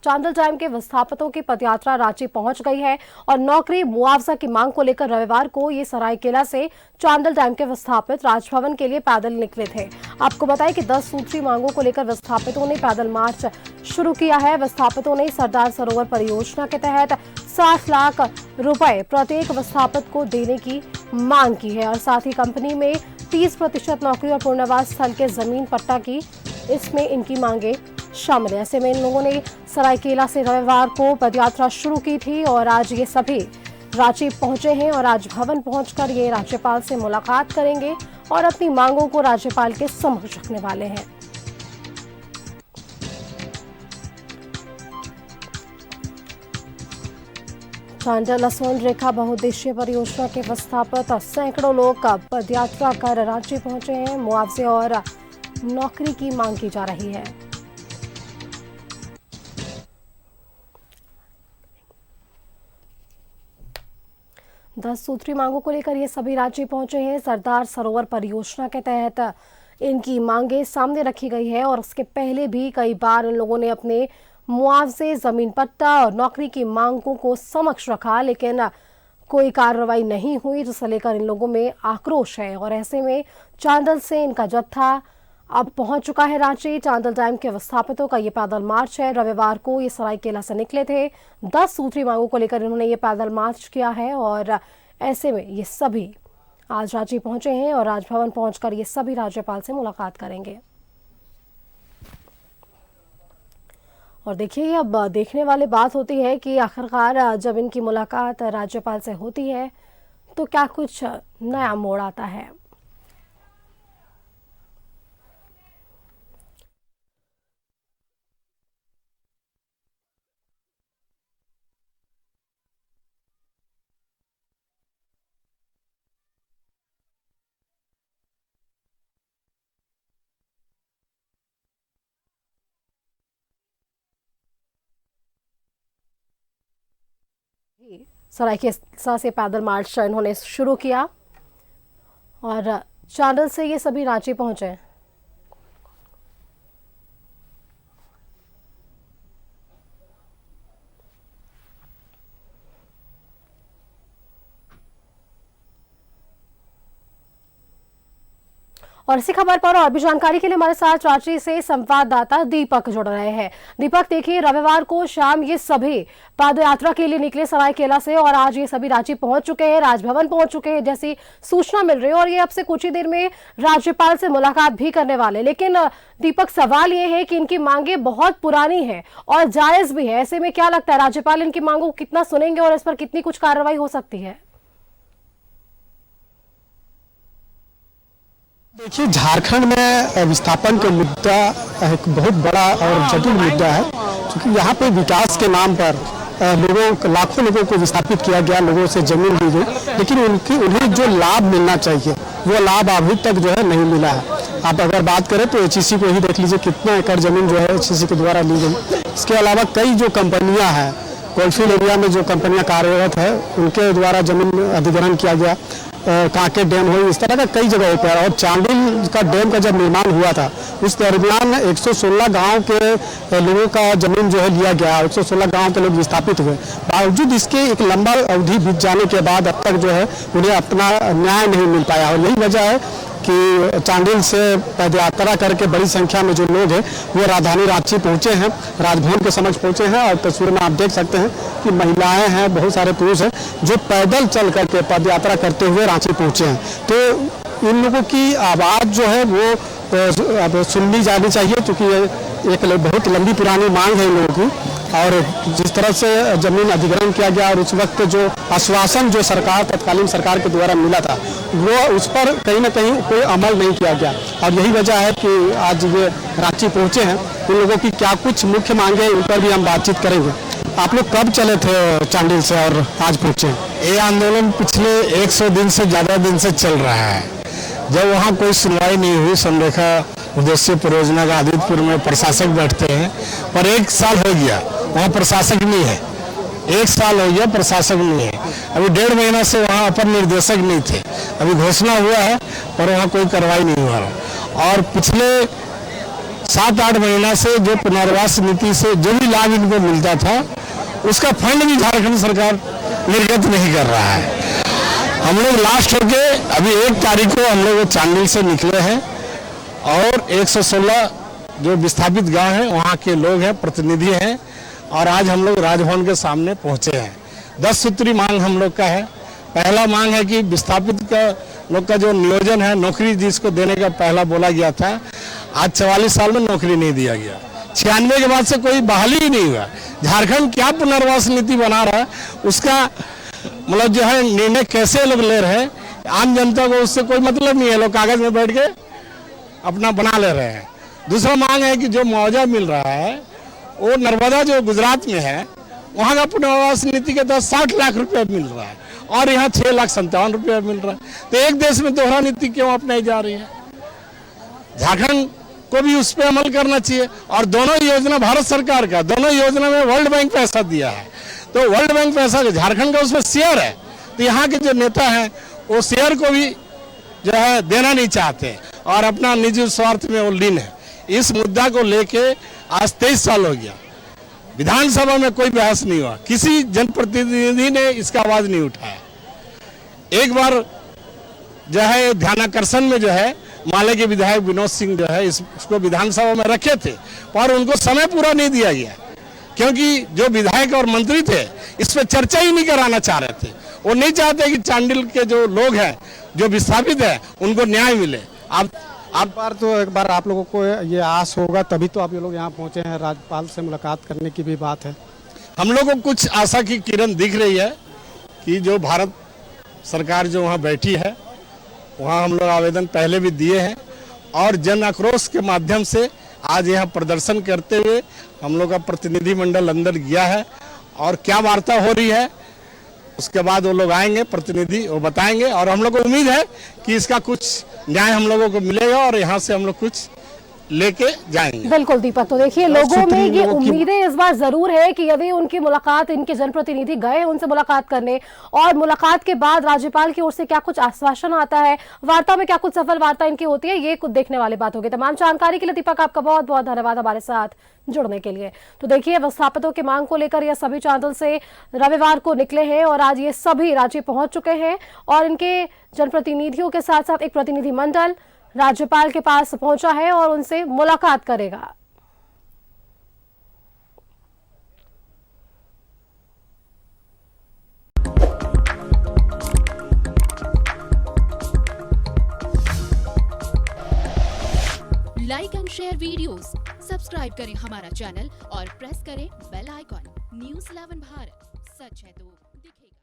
चांडल dam के विस्थापितों की पदयात्रा रांची पहुंच गई है और नौकरी मुआवजा की मांग को लेकर रविवार को ये सरायकेला से चांडल डैम के विस्थापित राजभवन के लिए पैदल निकले थे। आपको बताएं कि 10 सूत्री मांगों को लेकर विस्थापितों ने पैदल मार्च शुरू किया है। विस्थापितों ने सरदार सरोवर परियोजना के तहत 60 लाख रुपए प्रत्येक विस्थापित को देने की मांग की है और साथ ही कंपनी में 30% नौकरी और पुनर्वास स्थल के जमीन पट्टा की इसमें इनकी मांगे शामिल है। ऐसे में इन लोगों ने सरायकेला से रविवार को पदयात्रा शुरू की थी और आज ये सभी रांची पहुंचे हैं और राजभवन पहुंचकर ये राज्यपाल से मुलाकात करेंगे और अपनी मांगों को राज्यपाल के समक्ष रखने वाले हैं। चांडल असोन रेखा बहुउद्देशीय परियोजना के विस्थापित सैकड़ों लोग पदयात्रा कर रांची पहुंचे हैं। मुआवजे और नौकरी की मांग की जा रही है। दस सूत्री मांगों को लेकर ये सभी रांची पहुंचे हैं। सरदार सरोवर परियोजना के तहत इनकी मांगे सामने रखी गई है और उसके पहले भी कई बार इन लोगों ने अपने मुआवजे, जमीन पट्टा और नौकरी की मांगों को समक्ष रखा, लेकिन कोई कार्रवाई नहीं हुई, जिसे लेकर इन लोगों में आक्रोश है। और ऐसे में चांडल से इनका जत्था अब पहुंच चुका है रांची। चांडल डैम के विस्थापितों का ये पैदल मार्च है। रविवार को ये सरायकेला से निकले थे। 10 सूत्री मांगों को लेकर इन्होंने ये पैदल मार्च किया है और ऐसे में ये सभी आज रांची पहुंचे हैं और राजभवन पहुंचकर ये सभी राज्यपाल से मुलाकात करेंगे। और देखिए, अब देखने वाली बात होती है कि आखिरकार जब इनकी मुलाकात राज्यपाल से होती है तो क्या कुछ नया मोड़ आता है। सरायकेला से पैदल मार्च इन्होंने शुरू किया और चांडल से ये सभी रांची पहुंचे। और इसी खबर पर और भी जानकारी के लिए हमारे साथ रांची से संवाददाता दीपक जुड़ रहे हैं। दीपक, देखिए, रविवार को शाम ये सभी पदयात्रा के लिए निकले सरायकेला से और आज ये सभी रांची पहुंच चुके हैं, राजभवन पहुंच चुके हैं जैसी सूचना मिल रही है और ये अब से कुछ ही देर में राज्यपाल से मुलाकात भी करने वाले। लेकिन दीपक, सवाल ये है कि इनकी मांगे बहुत पुरानी है और जायज भी है। ऐसे में क्या लगता है, राज्यपाल इनकी मांगों को कितना सुनेंगे और इस पर कितनी कुछ कार्रवाई हो सकती है? देखिए, झारखंड में विस्थापन का मुद्दा एक बहुत बड़ा और जटिल मुद्दा है, क्योंकि यहाँ पे विकास के नाम पर लाखों लोगों को विस्थापित किया गया, लोगों से जमीन दी गई, लेकिन उन्हें जो लाभ मिलना चाहिए वो लाभ अभी तक जो है नहीं मिला है। आप अगर बात करें तो एचईसी को ही देख लीजिए, कितना एकड़ जमीन जो है एचईसी के द्वारा ली गई। इसके अलावा कई जो कंपनियाँ हैं, कोलफील्ड एरिया में जो कंपनियां कार्यरत है उनके द्वारा जमीन अधिग्रहण किया गया। कांके डैम हो, इस तरह का कई जगहों पर। और चांडिल का डैम का जब निर्माण हुआ था उस दरमियान 116 गांव के लोगों का जमीन जो है लिया गया, 116 गांव के लोग विस्थापित हुए। बावजूद इसके एक लंबा अवधि बीत जाने के बाद अब तक जो है उन्हें अपना न्याय नहीं मिल पाया और यही वजह है कि चांडिल से पदयात्रा करके बड़ी संख्या में जो लोग हैं वो राजधानी रांची पहुंचे हैं, राजभवन के समक्ष पहुंचे हैं। और तस्वीर में आप देख सकते हैं कि महिलाएं हैं, बहुत सारे पुरुष हैं जो पैदल चल करके पदयात्रा करते हुए रांची पहुंचे हैं। तो इन लोगों की आवाज़ जो है वो अब सुननी जानी चाहिए, क्योंकि एक बहुत लंबी पुरानी मांग है इन लोगों की। और जिस तरह से जमीन अधिग्रहण किया गया और उस वक्त जो आश्वासन जो सरकार, तत्कालीन सरकार के द्वारा मिला था, वो उस पर कहीं ना कहीं कोई अमल नहीं किया गया। और यही वजह है कि आज ये रांची पहुंचे हैं। उन लोगों की क्या कुछ मुख्य मांगे हैं, उन पर भी हम बातचीत करेंगे। आप लोग कब चले थे चांडिल से और आज पहुंचे? ये आंदोलन पिछले 100 दिन से ज़्यादा दिन से चल रहा है। जब वहाँ कोई सुनवाई नहीं हुई, समरेखा उद्देश्य परियोजना का आदित्यपुर में प्रशासक बैठते हैं, पर 1 साल हो गया वहाँ प्रशासक नहीं है। 1 साल हो गया प्रशासक नहीं है। अभी 1.5 महीना से वहाँ अपर निर्देशक नहीं थे। अभी घोषणा हुआ है पर वहाँ कोई कार्रवाई नहीं हुआ। और पिछले 7-8 महीना से जो पुनर्वास नीति से जो भी लाभ इनको मिलता था उसका फंड भी झारखंड सरकार निर्गत नहीं कर रहा है। हम लोग लास्ट होके अभी 1 तारीख को हम लोग चांडिल से निकले हैं और 116 जो विस्थापित गांव हैं वहाँ के लोग हैं, प्रतिनिधि हैं, और आज हम लोग राजभवन के सामने पहुँचे हैं। 10 सूत्री मांग हम लोग का है। पहला मांग है कि विस्थापित का लोग का जो नियोजन है, नौकरी जिसको देने का पहला बोला गया था, आज 44 साल में नौकरी नहीं दिया गया। 96 के बाद से कोई बहाली ही नहीं हुआ। झारखंड क्या पुनर्वास नीति बना रहा है उसका मतलब जो है निर्णय कैसे लोग ले रहे हैं, आम जनता को उससे कोई मतलब नहीं है। लोग कागज में बैठ के अपना बना ले रहे हैं। दूसरा मांग है कि जो मुआवजा मिल रहा है वो नर्मदा जो गुजरात में है वहाँ का पुनर्वास नीति के तहत 60 लाख रुपया मिल रहा है और यहाँ 6,57,000 रुपया मिल रहा है। तो एक देश में दोहरा नीति क्यों अपनाई जा रही है? झारखंड को भी उस पर अमल करना चाहिए। और दोनों योजना भारत सरकार का, दोनों योजना में वर्ल्ड बैंक पैसा दिया है, तो वर्ल्ड बैंक पैसा झारखंड का उसमें शेयर है। तो यहाँ के जो नेता हैं वो शेयर को भी जो है देना नहीं चाहते और अपना निजी स्वार्थ में वो लीन है। इस मुद्दा को लेके आज 23 साल हो गया, विधानसभा में कोई बहस नहीं हुआ, किसी जनप्रतिनिधि ने इसका आवाज नहीं उठाया। एक बार जो है ध्यानाकर्षण में जो है माले के विधायक विनोद सिंह जो है इसको विधानसभा में रखे थे, पर उनको समय पूरा नहीं दिया गया क्योंकि जो विधायक और मंत्री थे इस पर चर्चा ही नहीं कराना चाह रहे थे। वो नहीं चाहते कि चांडिल के जो लोग हैं, जो विस्थापित है, उनको न्याय मिले। आप बार तो एक बार आप लोगों को ये आस होगा तभी तो आप ये लोग यहाँ पहुँचे हैं, राज्यपाल से मुलाकात करने की भी बात है। हम लोगों को कुछ आशा की किरण दिख रही है कि जो भारत सरकार जो वहाँ बैठी है वहाँ हम लोग आवेदन पहले भी दिए हैं और जन आक्रोश के माध्यम से आज यहाँ प्रदर्शन करते हुए हम लोग का प्रतिनिधिमंडल अंदर गया है और क्या वार्ता हो रही है उसके बाद वो लोग आएंगे, प्रतिनिधि वो बताएंगे और हम लोग को उम्मीद है कि इसका कुछ न्याय हम लोगों को मिलेगा और यहाँ से हम लोग कुछ लेके जाएंगे। बिल्कुल दीपक, तो देखिए लोगों में ये उम्मीदें इस बार जरूर है कि यदि उनकी मुलाकात, इनके जनप्रतिनिधि गए उनसे मुलाकात करने और मुलाकात के बाद राज्यपाल की ओर से क्या कुछ आश्वासन आता है, वार्ता में क्या कुछ सफल वार्ता इनकी होती है, ये कुछ देखने वाली बात होगी। तमाम जानकारी के लिए दीपक आपका बहुत बहुत धन्यवाद हमारे साथ जुड़ने के लिए। तो देखिए विस्थापितों की मांग को लेकर ये सभी चांडिल से रविवार को निकले हैं और आज ये सभी रांची पहुंच चुके हैं और इनके जनप्रतिनिधियों के साथ साथ एक प्रतिनिधि मंडल राज्यपाल के पास पहुंचा है और उनसे मुलाकात करेगा। Like and share videos, subscribe करें हमारा चैनल और प्रेस करें बेल आइकॉन। न्यूज़ 11 भारत, सच है तो दिखेगा।